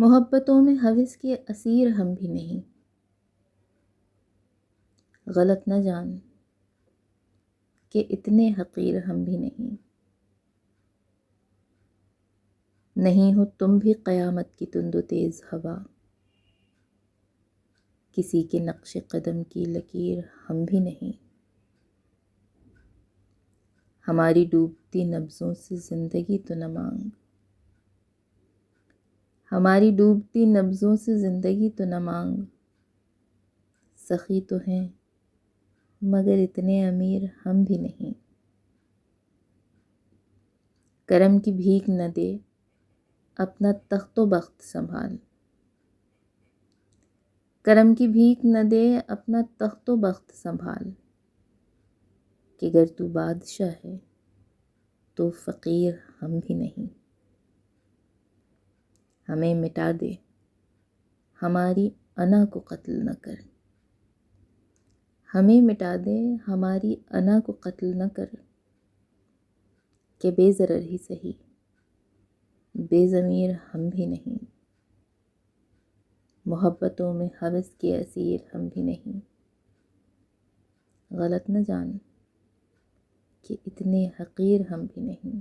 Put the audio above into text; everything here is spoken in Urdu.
محبتوں میں ہوس کے اسیر ہم بھی نہیں، غلط نہ جان کہ اتنے حقیر ہم بھی نہیں۔ نہیں ہو تم بھی قیامت کی تند و تیز ہوا، کسی کے نقش قدم کی لکیر ہم بھی نہیں۔ ہماری ڈوبتی نبضوں سے زندگی تو نہ مانگ، ہماری ڈوبتی نبضوں سے زندگی تو نہ مانگ، سخی تو ہیں مگر اتنے امیر ہم بھی نہیں۔ کرم کی بھیک نہ دے اپنا تخت و بخت سنبھال، کرم کی بھیک نہ دے اپنا تخت و بخت سنبھال، کہ گر تو بادشاہ ہے تو فقیر ہم بھی نہیں۔ ہمیں مٹا دے ہماری انا کو قتل نہ کر، ہمیں مٹا دے ہماری انا کو قتل نہ کر، کہ بے ضرر ہی سہی بے ضمیر ہم بھی نہیں۔ محبتوں میں ہوس کے اسیر ہم بھی نہیں، غلط نہ جان کہ اتنے حقیر ہم بھی نہیں۔